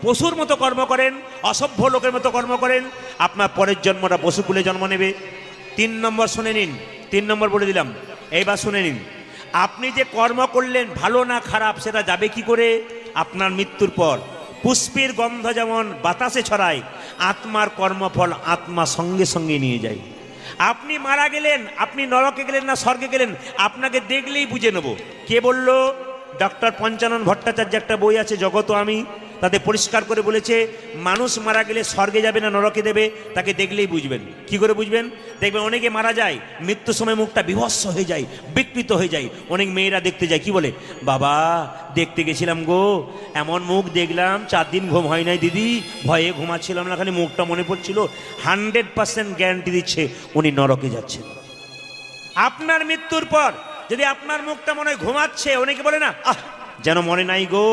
পশুর মতো কর্ম করেন, অসভ্য লোকের মতো কর্ম করেন, আপনার পরের জন্মটা পশুকুলে জন্ম নেবে। 3 নম্বর শুনে নিন, 3 নম্বর বলে দিলাম, এইবার শুনে নিন। আপনি যে কর্ম করলেন ভালো না খারাপ সেটা যাবে কি করে? আপনার মৃত্যুর পর পুষ্পের গন্ধ যেমন বাতাসে ছড়ায়, আত্মার কর্মফল আত্মা সঙ্গে সঙ্গে নিয়ে যায়। আপনি মারা গেলেন, আপনি নরকে গেলেন না স্বর্গে গেলেন, আপনাকে দেখলেই বুঝে নেব। কে বলল? ডক্টর পঞ্চানন ভট্টাচার্য একটা বই আছে জগত আমি, তাতে পরিষ্কার করে বলেছে মানুষ মারা গেলে স্বর্গে যাবে না নরকে দেবে, তাকে দেখলেই বুঝবেন। কি করে বুঝবেন? দেখবেন অনেকে মারা যায়, মৃত্যুর সময় মুখটা বিভৎস হয়ে যায়, বিকৃত হয়ে যায়। অনেক মেয়েরা দেখতে যায়, কি বলে, বাবা দেখতে গেছিলাম গো, এমন মুখ দেখলাম, 4 দিন ঘুম হয় নাই দিদি, ভয়ে ঘুমাচ্ছিলাম না, খালি মুখটা মনে পড়ছিল। 100% গ্যারান্টি দিচ্ছে উনি নরকে যাচ্ছেন। আপনার মৃত্যুর পর যদি আপনার মুখটা মনে হয় ঘুমাচ্ছে, অনেকে বলে না আহ যেন মনে নাই গো,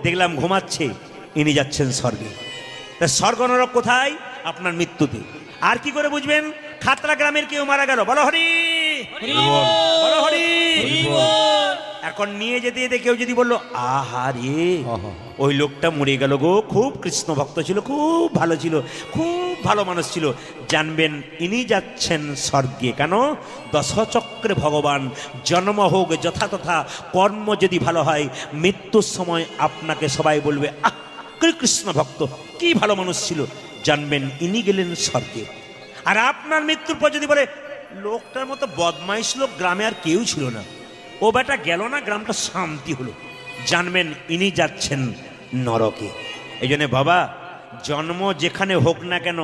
দেখলাম ঘুমাচ্ছে, ইনি যাচ্ছেন স্বর্গে। তা স্বর্গ নরক কোথায়? আপনার মৃত্যুতে। আর কি করে বুঝবেন? খাতড়া গ্রামের কেউ মারা গেল, বলো হরি, বলো হরি। এখন নিয়ে যেতে যেতে কেউ যদি বললো আহারে ওই লোকটা মরে গেল গো, খুব কৃষ্ণ ভক্ত ছিল, খুব ভালো ছিল, খুব ভালো মানুষ ছিল, জানবেন ইনি যাচ্ছেন স্বর্গে। কেন? দশচক্রে ভগবান, জন্ম হোক যথা তথা, কর্ম যদি ভালো হয়, মৃত্যুর সময় আপনাকে সবাই বলবে আহ কৃষ্ণ ভক্ত, কি ভালো মানুষ ছিল, জানবেন ইনি গেলেন স্বর্গে। আর আপনার মৃত্যুর পর যদি বলে লোকটার মতো বদমাইশ লোক গ্রামে আর কেউ ছিল না, ও বেটা গেল না, গ্রামটা শান্তি হলো, জানবেন ইনি যাচ্ছেন নরকে। এই জন্য বাবা, জন্ম যেখানে হোক না কেন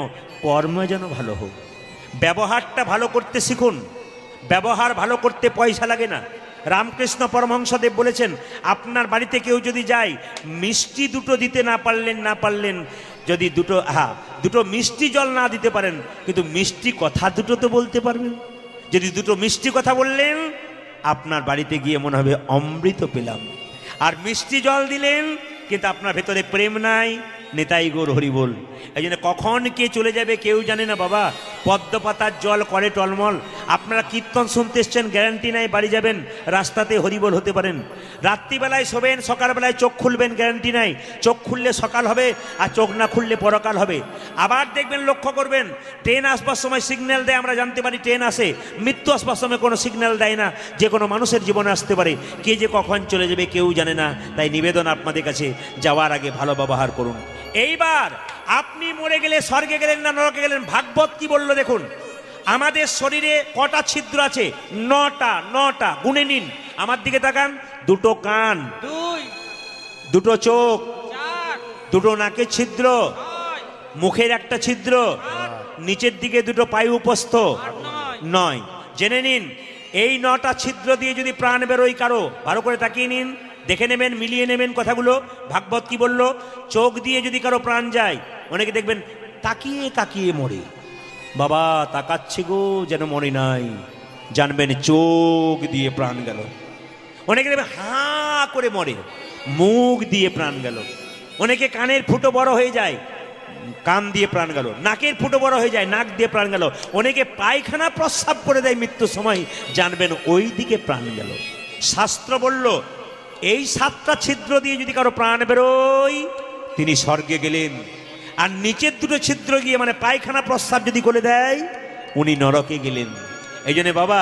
কর্ম যেন ভালো হোক, ব্যবহারটা ভালো করতে শিখুন। ব্যবহার ভালো করতে পয়সা লাগে না। রামকৃষ্ণ পরমহংসদেব বলেছেন, আপনার বাড়িতে কেউ যদি যায়, মিষ্টি দুটো দিতে না পারলেন, যদি দুটো মিষ্টি জল না দিতে পারেন, কিন্তু মিষ্টি কথা দুটো তো বলতে পারবেন। যদি দুটো মিষ্টি কথা বললেন, আপনার বাড়িতে গিয়ে মনে হবে অমৃত পেলাম। আর মিষ্টি জল দিলেন কিন্তু আপনার ভেতরে প্রেম নাই, নেতাই গৌর হরি বল। এই জন্য কখন কে চলে যাবে কেউ জানে না বাবা, পদ্মপাতার জল করে টলমল। আপনারা কীর্তন শুনতে এসছেন, গ্যারান্টি নাই বাড়ি যাবেন রাস্তাতে হরিবোল হতে পারেন। রাত্রিবেলায় শোবেন, সকালবেলায় চোখ খুলবেন, গ্যারান্টি নাই চোখ খুললে সকাল হবে আর চোখ না খুললে পরকাল হবে। আবার দেখবেন, লক্ষ্য করবেন, ট্রেন আসবার সময় সিগন্যাল দেয়, আমরা জানতে পারি ট্রেন আসে। মৃত্যু আসবার সময় কোনো সিগন্যাল দেয় না, যে কোনো মানুষের জীবনে আসতে পারে, কে যে কখন চলে যাবে কেউ জানে না। তাই নিবেদন আপনাদের কাছে, যাওয়ার আগে ভালো ব্যবহার করুন। এইবার আপনি মরে গেলে স্বর্গে গেলেন না নরকে গেলেন, ভাগবত কি বললো দেখুন। আমাদের শরীরে কটা ছিদ্র আছে? 9টা। গুনে নিন, আমার দিকে তাকান। 2 কান, 2 চোখ, 2 নাকের ছিদ্র, মুখের একটা ছিদ্র, নিচের দিকে 2 পায়ু উপস্থ, 9। জেনে নিন, এই 9টা ছিদ্র দিয়ে যদি প্রাণ বেরোয় কারো, ভালো করে তাকিয়ে নিন, দেখে নেবেন, মিলিয়ে নেবেন কথাগুলো। ভাগবত কি বলল? চোখ দিয়ে যদি কারো প্রাণ যায়, অনেকে দেখবেন তাকিয়ে তাকিয়ে মরে, বাবা তাকাচ্ছে গো যেন মরে নাই, জানবেন চোখ দিয়ে প্রাণ গেল। অনেকে দেখবেন হাঁ করে মরে, মুখ দিয়ে প্রাণ গেল। অনেকে কানের ফুটো বড় হয়ে যায়, কান দিয়ে প্রাণ গেল। নাকের ফুটো বড় হয়ে যায়, নাক দিয়ে প্রাণ গেল। অনেকে পায়খানা প্রস্রাব করে দেয় মৃত্যুর সময়, জানবেন ওই দিকে প্রাণ গেল। শাস্ত্র বলল, এই 7টা ছিদ্র দিয়ে যদি কারো প্রাণ বেরোয়, তিনি স্বর্গে গেলেন। আর নিচের 2 ছিদ্র গিয়ে, মানে পায়খানা প্রস্রাব যদি করে দেয়, উনি নরকে গেলেন। এই জন্য বাবা,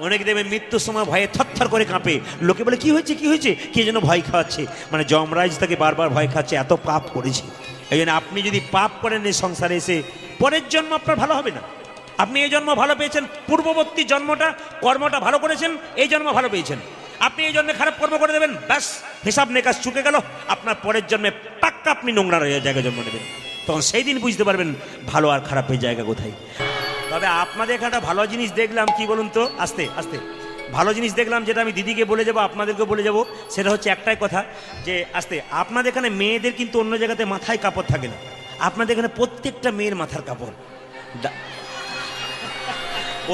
অনেকে দেখবেন মৃত্যুর সময় ভয়ে থরথর করে কাঁপে। লোকে বলে কি হয়েছে, কি হয়েছে, কে যেন ভয় খাওয়াচ্ছে, মানে যমরাজ তাকে বারবার ভয় খাচ্ছে, এত পাপ করেছে। এই জন্য আপনি যদি পাপ করেন এই সংসারে এসে, পরের জন্ম আপনার ভালো হবে না। আপনি এই জন্ম ভালো পেয়েছেন, পূর্ববর্তী জন্মটা কর্মটা ভালো করেছেন, এই জন্ম ভালো পেয়েছেন। আপনি এই জন্মে খারাপ কর্ম করে দেবেন, ব্যাস হিসাব নিকাশ চুকে গেল। আপনার পরের জন্মে পাক্কা আপনি নোংরা জায়গায় জন্ম নেবেন। তখন সেই দিন বুঝতে পারবেন ভালো আর খারাপের জায়গা কোথায়। তবে আপনাদের এখানে একটা ভালো জিনিস দেখলাম, কি বলুন তো, আস্তে আস্তে ভালো জিনিস দেখলাম, যেটা আমি দিদিকে বলে যাবো, আপনাদেরকে বলে যাব। সেটা হচ্ছে একটাই কথা, যে আস্তে, আপনাদের এখানে মেয়েদের কিন্তু অন্য জায়গাতে মাথায় কাপড় থাকে না, আপনাদের এখানে প্রত্যেকটা মেয়ের মাথার কাপড়।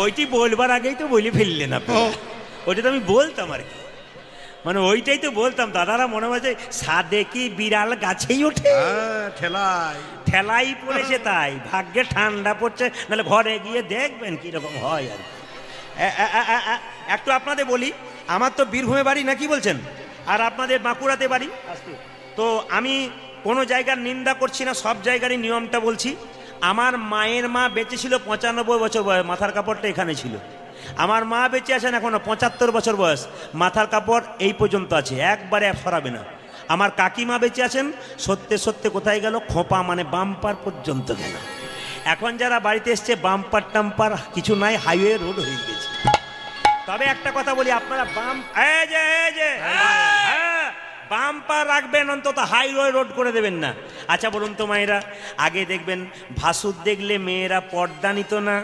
ওইটি বলবার আগেই তো বলে ফেললেন আপনি। ওইটা তো আমি বলতাম আর কি, মানে ওইটাই তো বলতাম। দাদারা মনে হয় সাদে কি বিড়াল গাছেই ওঠে, ঠেলাই পড়েছে, তাই ভাগ্যে ঠান্ডা পড়ছে, নাহলে ঘরে গিয়ে দেখবেন কিরকম হয়। আর একটু আপনাদের বলি, আমার তো বীরভূমে বাড়ি, না কি বলছেন, আর আপনাদের বাঁকুড়াতে বাড়ি। তো আমি কোনো জায়গার নিন্দা করছি না, সব জায়গারই নিয়মটা বলছি। আমার মায়ের মা বেঁচে ছিল 95 বছর বয়স, মাথার কাপড়টা এখানে ছিল। আমার মা বেঁচে আছেন এখনো 75 বছর বয়স, মাথার কাপড় এই পর্যন্ত আছে, একবারে সরাবে না। আমার কাকিমা বেঁচে আছেন, সত্যি সত্যি কোথায় গেল, খোঁপা মানে বাম্পার পর্যন্ত গেল। এখন যারা বাড়িতে এসছে, বাম্পার টাম্পার কিছু নাই, হাইওয়ে রোড হয়ে গেছে। তবে একটা কথা বলি, আপনারা বাম্পার রাখবেন, অন্তত হাইওয়ে রোড করে দেবেন না। আচ্ছা বলুন তো মায়েরা, আগে দেখবেন ভাসুর দেখলে মেয়েরা পর্দা নিত না,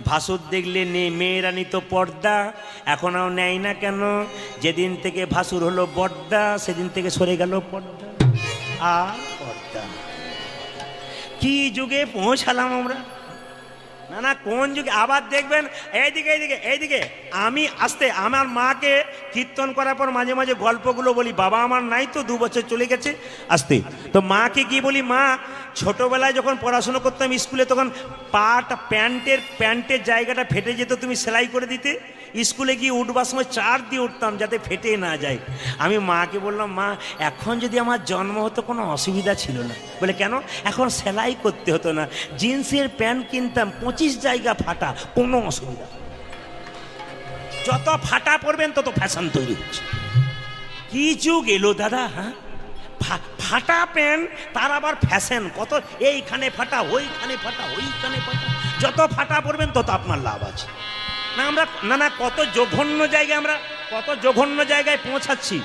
ভাসুর দেখলে মেয়েরা নিত পর্দা, এখন আর নেয় না কেন? যেদিন থেকে ভাসুর হলো বর্দা, সেদিন থেকে সরে গেল পর্দা আর পর্দা। কি যুগে পৌঁছালাম আমরা, না না কোন যুগে। আবার দেখবেন এইদিকে এইদিকে এইদিকে, আমি আসতে আমার মাকে কীর্তন করার পর মাঝে মাঝে গল্পগুলো বলি, বাবা আমার নাই তো, 2 বছর চলে গেছে। আসতে তো মাকে কি বলি, মা ছোটবেলায় যখন পড়াশোনা করতাম স্কুলে, তখন প্যান্টের জায়গাটা ফেটে যেত, তুমি সেলাই করে দিতে। স্কুলে গিয়ে উঠবার সময় 4 দিয়ে উঠতাম যাতে ফেটে না যায়। আমি মাকে বললাম, মা এখন যদি আমার জন্ম হতো কোনো অসুবিধা ছিল না। বলে কেন? এখন সেলাই করতে হতো না, জিন্সের প্যান্ট কিনতাম 25 জায়গা ফাটা, কোনো অসুবিধা। যত ফাটা পড়বেন তত ফ্যাশন তৈরি হচ্ছে। কি যুগ এলো দাদা, হ্যাঁ? ফাটা প্যান্ট, তার আবার ফ্যাশন, কত এইখানে ফাটা, ওইখানে ফাটা, ওইখানে ফাটা। যত ফাটা পড়বেন তত আপনার লাভ আছে। না আমরা না কত জঘন্য জায়গায় পৌঁছাচ্ছি।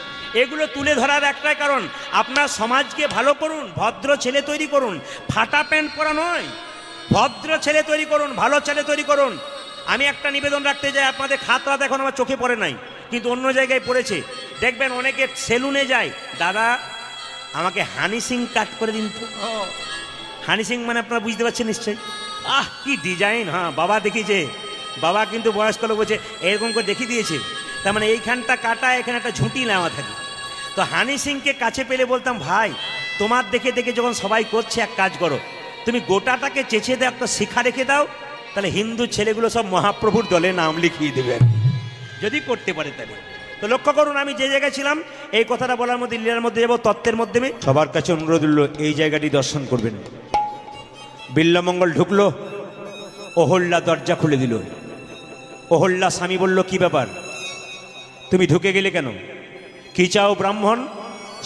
এগুলো তুলে ধরার একটাই কারণ, আপনার সমাজকে ভালো করুন, ভদ্র ছেলে তৈরি করুন। ফাটা প্যান্ট পরা নয়, ভদ্র ছেলে তৈরি করুন, ভালো ছেলে তৈরি করুন। আমি একটা নিবেদন রাখতে যাই, আপনাদের খাতরাত এখন আমার চোখে পড়ে নাই, কিন্তু অন্য জায়গায় পড়েছে। দেখবেন অনেকে সেলুনে যায়, দাদা আমাকে হানি সিং কাট করে দিন তো। হানি সিং মানে আপনারা বুঝতে পারছেন নিশ্চয়ই, আহ কি ডিজাইন। হ্যাঁ বাবা দেখিয়েছে, বাবা কিন্তু বয়স্ক লোক বলছে এরকম করে দেখিয়ে দিয়েছে। তার মানে এইখানটা কাটা, এখানে একটা ঝুঁটি নেওয়া থাকে। তো হানি সিংকে কাছে পেলে বলতাম, ভাই তোমার দেখে দেখে যখন সবাই করছে, এক কাজ করো, তুমি গোটাটাকে চেঁচে দাও, একটা শিখা রেখে দাও, তাহলে হিন্দু ছেলেগুলো সব মহাপ্রভুর দলে নাম লিখিয়ে দেবে আর কি। যদি করতে পারে তাহলে। তো লক্ষ্য করুন, আমি যে জায়গায় ছিলাম এই কথাটা বলার মধ্যে, লীলার মধ্যে যাবো, তত্ত্বের মাধ্যমে সবার কাছে অনুরোধ হলো এই জায়গাটি দর্শন করবেন। বিল্লমঙ্গল ঢুকলো, অহল্যা দরজা খুলে দিল। অহল্যা স্বামী বলল, কি ব্যাপার, তুমি ঢুকে গেলে কেন? কি চাও ব্রাহ্মণ?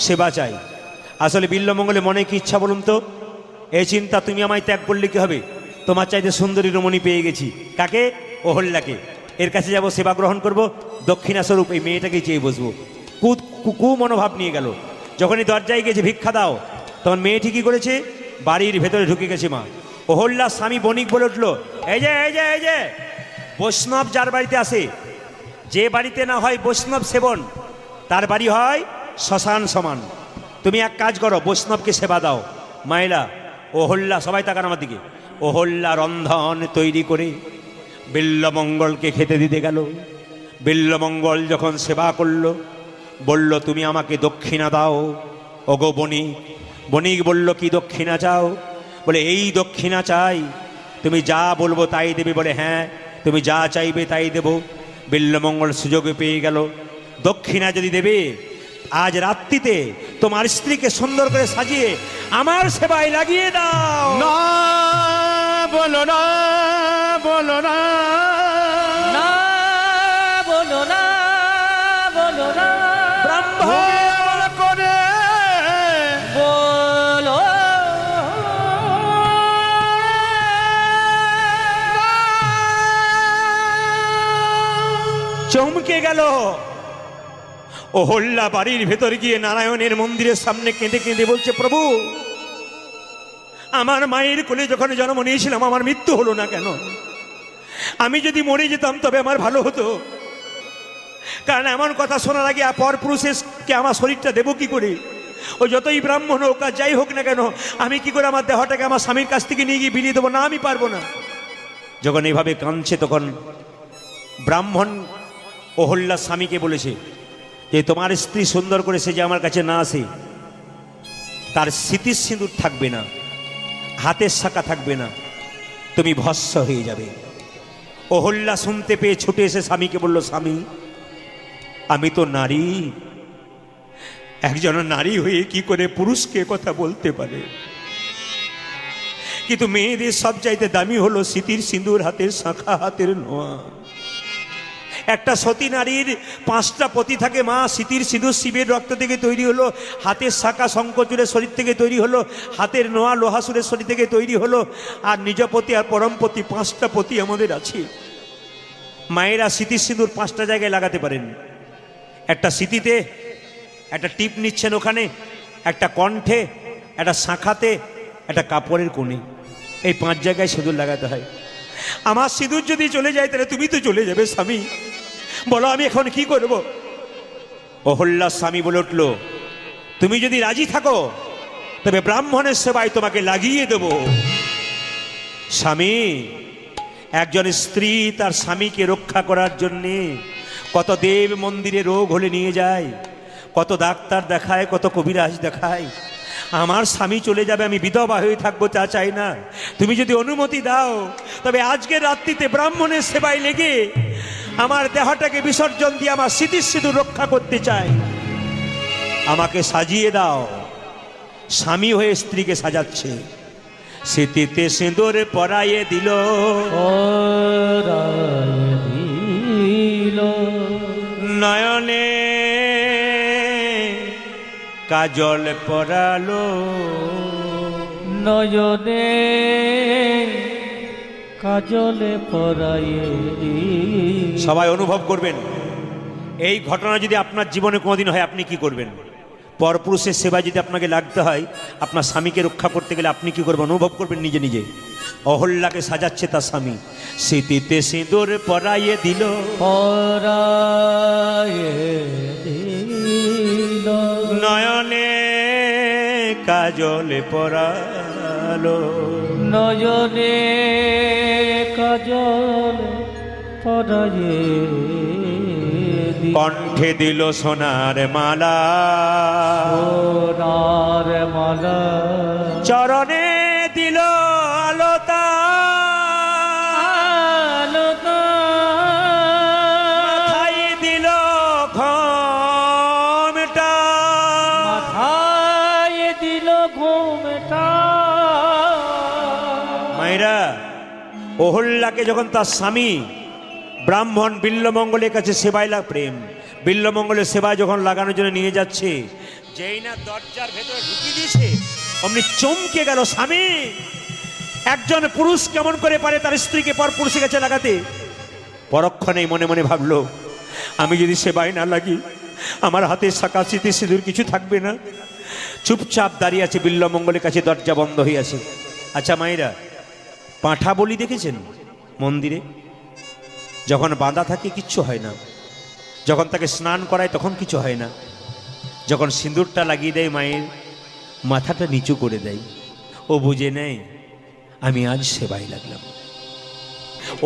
সেবা চাই। আসলে বিল্লমঙ্গলে মনে কি ইচ্ছা বলুন তো? এই চিন্তা, তুমি আমায় ত্যাগ করলে কি হবে? তোমার চাইতে সুন্দরী রমণী পেয়ে গেছি। কাকে? অহল্যাকে। এর কাছে যাব, সেবা গ্রহণ করব, দক্ষিণাস্বরূপ এই মেয়েটাকে চেয়ে বসবো। কু মনোভাব নিয়ে গেল। যখনই দরজায় গেছে ভিক্ষা দাও, তখন মেয়েটি কি করেছে? বাড়ির ভেতরে ঢুকে গেছে মা। অহল্যা স্বামী বণিক বলে উঠলো, এই যে এই যে এই যে বৈষ্ণব যার বাড়িতে আসে, যে বাড়িতে না হয় বৈষ্ণব সেবন, তার বাড়ি হয় শ্মশান সমান। তুমি এক কাজ করো, বৈষ্ণবকে সেবা দাও। মাইলা অহল্যা, সবাই তাকান আমার দিকে, অহল্যা রন্ধন তৈরি করে বিল্লমঙ্গলকে খেতে দিতে গেল। বিল্লমঙ্গল যখন সেবা করলো, বলল, তুমি আমাকে দক্ষিণা দাও। ওগো বণিক। বণিক বলল, কি দক্ষিণা চাও? বলে, এই দক্ষিণা চাই, তুমি যা বলবো তাই দেবে। বলে, হ্যাঁ, তুমি যা চাইবে তাই দেব। বিল্লমঙ্গল সুযোগে পেয়ে গেল, দক্ষিণা যদি দেবে, আজ রাত্রিতে তোমার স্ত্রীকে সুন্দর করে সাজিয়ে আমার সেবায় লাগিয়ে দাও। না বলো না, বলো না, না বলো না, বলো না, ভুল করে বলো চমকে গেল। অহল্যা বাড়ির ভেতর গিয়ে নারায়ণের মন্দিরের সামনে কেঁদে কেঁদে বলছে, প্রভু, আমার মায়ের কোলে যখন জন্ম নিয়েছিলাম আমার মৃত্যু হলো না কেন? আমি যদি মরে যেতাম তবে আমার ভালো হতো। কারণ এমন কথা শোনার আগে পর পুরুষকে আমার শরীরটা দেবো কি করে? ও যতই ব্রাহ্মণ হোক আর যাই হোক না কেন, আমি কি করে আমার দেহটাকে আমার স্বামীর কাছ থেকে নিয়ে গিয়ে বিলিয়ে দেবো? না, আমি পারবো না। যখন এইভাবে কাঁদছে, তখন ব্রাহ্মণ অহল্যার স্বামীকে বলেছে যে, তোমার স্ত্রী সুন্দর করে সে যে আমার কাছে না আসে, তার স্মৃতির সিঁদুর থাকবে না, হাতের শাখা থাকবে না, তুমি ভস্ম হয়ে যাবে। অহল্যা শুনতে পেয়ে ছুটে এসে স্বামীকে বলল, স্বামী, আমি তো নারী, একজন নারী হয়ে কি করে পুরুষকে কথা বলতে পারে? কিন্তু মেয়েদের সব চাইতে দামি হলো স্মৃতির সিঁদুর, হাতের শাখা, হাতের নোয়া। একটা সতী নারীর 5টা পতি থাকে মা। স্মৃতির সিঁদুর শিবের রক্ত থেকে তৈরি হলো, হাতের শাখা শঙ্কচূড়ের শরীর থেকে তৈরি হলো, হাতের নোয়া লোহাসুরের শরীর থেকে তৈরি হলো, আর নিজপতি আর পরমপতি 5টা পতি আমাদের আছে। মায়েরা স্মৃতির সিঁদুর 5টা জায়গায় লাগাতে পারেন। একটা স্মৃতিতে, একটা টিপ নিচ্ছেন ওখানে, একটা কণ্ঠে, একটা শাখাতে, একটা কাপড়ের কোণে। এই 5 জায়গায় সিঁদুর লাগাতে হয়। আমার সিঁদুর যদি চলে যায় তাহলে তুমি তো চলে যাবে স্বামী, বলো আমি এখন কি করব? অহল্যার স্বামী বলে উঠল, তুমি যদি রাজি থাকো তবে ব্রাহ্মণের সেবায় তোমাকে লাগিয়ে দেব। স্বামী, একজন স্ত্রী তার স্বামীকে রক্ষা করার জন্যে কত দেব মন্দিরে রোগ হলে নিয়ে যায়, কত ডাক্তার দেখায়, কত কবিরাজ দেখায়। আমার স্বামী চলে যাবে, আমি বিধবা হয়ে থাকবো, তা চাই না। তুমি যদি অনুমতি দাও তবে আজকের রাত্রিতে ব্রাহ্মণের সেবায় লেগে আমার দেহটাকে বিসর্জন দিয়ে আমার স্মৃতির সিঁদুর রক্ষা করতে চাই, আমাকে সাজিয়ে দাও। স্বামী হয়ে স্ত্রীকে সাজাচ্ছে, স্মৃতিতে সিঁদুর পরাইয়ে দিল, নয়নে কাজল পরালো, নয়নে কাজলে পরায়ে। সবাই অনুভব করবেন, এই ঘটনা যদি আপনার জীবনে কোনোদিন হয় আপনি কি করবেন? পরপুরুষের সেবা যদি আপনাকে লাগতে হয়, আপনার স্বামীকে রক্ষা করতে গেলে আপনি কি করবেন? অনুভব করবেন নিজে নিজে। অহল্যাকে সাজাচ্ছে তার স্বামী, স্মৃতিতে সিঁদুর পরাইয়ে দিল, পরায়ে দিল, নয়নে কাজল পরালো, নয়নে কাজল পরায়ে দিল, কণ্ঠে দিল সোনার মালা, সোনার মালা, চরণে দিল আলতা, মায়েরা, অহল্যাকে যখন তার স্বামী ব্রাহ্মণ বিল্বমঙ্গলের কাছে সেবায় প্রেম বিল্বমঙ্গলের সেবায় যখন লাগানোর জন্য নিয়ে যাচ্ছে, যেই না দরজার ভেতরে ঢুকিয়ে দিয়েছে অমনি চমকে গেল স্বামী। একজন পুরুষ কেমন করে পারে তার স্ত্রীকে পর পুরুষের কাছে লাগাতে? পরক্ষণেই মনে মনে ভাবলো, আমি যদি সেবায় না লাগি আমার হাতে শাঁখা স্মৃতি সিঁদুর কিছু থাকবে না। চুপচাপ দাঁড়িয়ে আছে বিল্বমঙ্গলের কাছে, দরজা বন্ধ হয়ে আছে। আচ্ছা মায়েরা, পাঁঠা বলি দেখেছেন মন্দিরে? যখন বাঁধা থাকে কিচ্ছু হয় না, যখন তাকে স্নান করায় তখন কিছু হয় না, যখন সিঁদুরটা লাগিয়ে দেয় মায়ের মাথাটা নিচু করে দেয়, ও বুঝে নেয় আমি আজ সেবায় লাগলাম।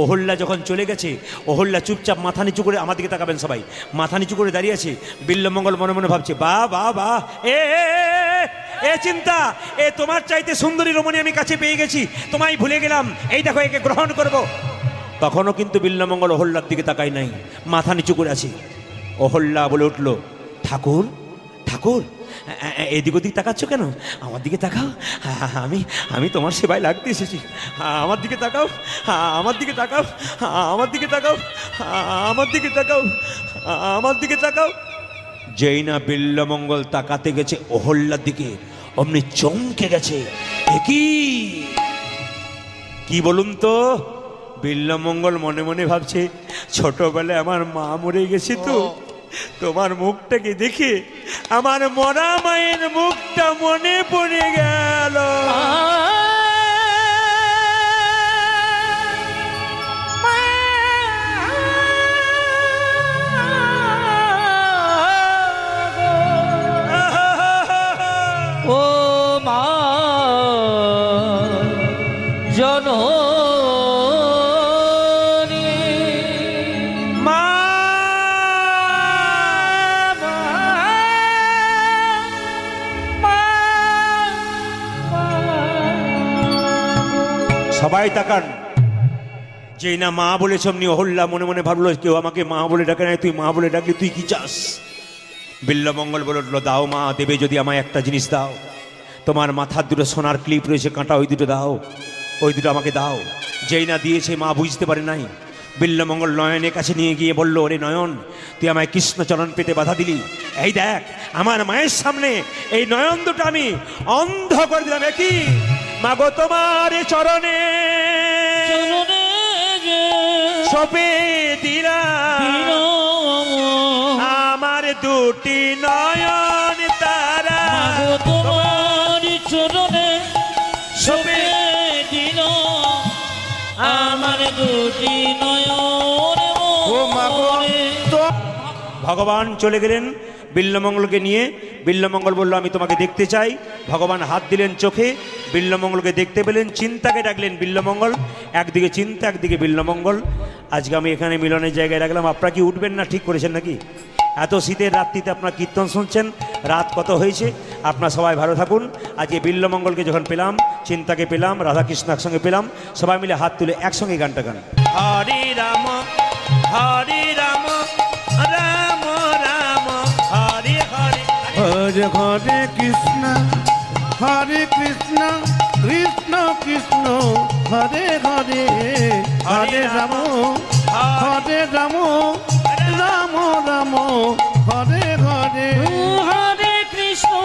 অহল্যা যখন চলে গেছে, অহল্যা চুপচাপ মাথা নিচু করে, আমার দিকে তাকাবেন সবাই, মাথা নিচু করে দাঁড়িয়ে আছে। বিল্বমঙ্গল মনে মনে ভাবছে, বা বা বা এ এ চিন্তা, এ তোমার চাইতে সুন্দরী রমণী আমি কাছে পেয়ে গেছি, তোমায় ভুলে গেলাম, এই দেখো একে গ্রহণ করব। তখনও কিন্তু বিল্বমঙ্গল অহল্যার দিকে তাকায় নাই, মাথা নিচু করে আছে। অহল্যা বলে উঠল, ঠাকুর ঠাকুর এদিক ওদিক তাকাচ্ছ কেন? আমার দিকে তাকাও, আমি আমি তোমার সেবায় লাগতে এসেছি, আমার দিকে তাকাও, আমার দিকে তাকাও, আমার দিকে তাকাও, আমার দিকে তাকাও, আমার দিকে তাকাও। যেই না বিল্বমঙ্গল তাকাতে গেছে অহল্যার দিকে, অমনি চমকে গেছে। কি বলুন তো? বিল্বমঙ্গল মনে মনে ভাবছে, ছোটবেলায় আমার মা মরে গেছে, তো তোমার মুখটাকে দেখে আমার মরা মায়ের মুখটা মনে পড়ে গেল। ও মা জননী, মা সবাই তাকান। যেই না মা বলেছ অমনি অহল্যা মনে মনে ভাবলো, কেউ আমাকে মা বলে ডাকে না, তুই মা বলে ডাকলি, তুই কি চাস? বিল্বমঙ্গল বলে উঠলো, দাও মা, দেবে যদি আমায় একটা জিনিস দাও, তোমার মাথার দুটো সোনার ক্লিপ রয়েছে কাঁটা, ওই দুটো দাও, ওই দুটো আমাকে দাও। যেই না দিয়েছে মা বুঝতে পারে নাই। বিল্বমঙ্গল নয়নের কাছে নিয়ে গিয়ে বলল, ওরে নয়ন, তুই আমায় কৃষ্ণচরণ পেতে বাধা দিলি, এই দেখ আমার মায়ের সামনে এই নয়ন দুটো আমি অন্ধ করে দিলাম। একই মাগো তোমার চরণে সপে দিলাম আমার দুটি নয়ন তারা, তোমার চরণে সপে আমার দুটি নয়ন। ও মাগো, তো ভগবান চলে গেলেন বিল্বমঙ্গলকে নিয়ে। বিল্বমঙ্গল বলল, আমি তোমাকে দেখতে চাই। ভগবান হাত দিলেন চোখে, বিল্বমঙ্গলকে দেখতে পেলেন, চিন্তাকে ডাকলেন বিল্বমঙ্গল। একদিকে চিন্তা, একদিকে বিল্বমঙ্গল। আজকে আমি এখানে মিলনের জায়গায় রাখলাম, আপনারা কি উঠবেন না? ঠিক করেছেন নাকি? এত শীতের রাত্রিতে আপনারা কীর্তন শুনছেন, রাত কত হয়েছে, আপনারা সবাই ভালো থাকুন। আজকে বিল্বমঙ্গলকে যখন পেলাম, চিন্তাকে পেলাম, রাধাকৃষ্ণ একসঙ্গে পেলাম, সবাই মিলে হাত তুলে একসঙ্গে গানটা গান। হরে রাম হরে রাম রাম রাম হরে হরে। হরে হরে কৃষ্ণ হরে কৃষ্ণ কৃষ্ণ কৃষ্ণ হরে হরে, হরে রাম হরে রাম রাম রাম হরে হরে। হরে কৃষ্ণ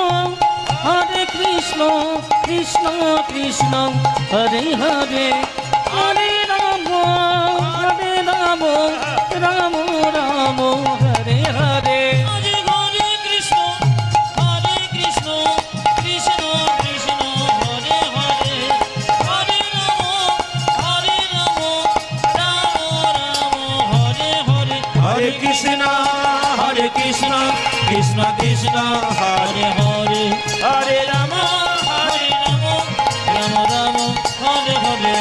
কৃষ্ণ কৃষ্ণ হরে হরে, হরে রাম রাম রাম হরে হরে। হরে কৃষ্ণ কৃষ্ণ কৃষ্ণ হরে হরে, হরে রাম রাম হরে হরে। হরে কৃষ্ণ কৃষ্ণ কৃষ্ণ হরে হরে, হরে রাম রাম রাম হরে হরে।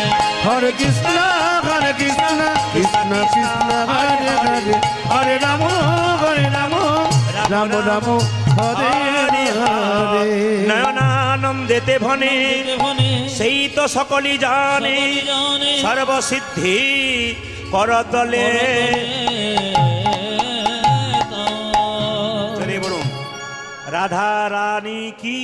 হরে কৃষ্ণ কৃষ্ণ কৃষ্ণ হরে হরে, হরে রাম রাম রাম হরে হরে। নয়নানন্দেতে ভনে সেই তো সকলই জানে, সর্বসিদ্ধি করতলে। বলুন রাধা রানী কি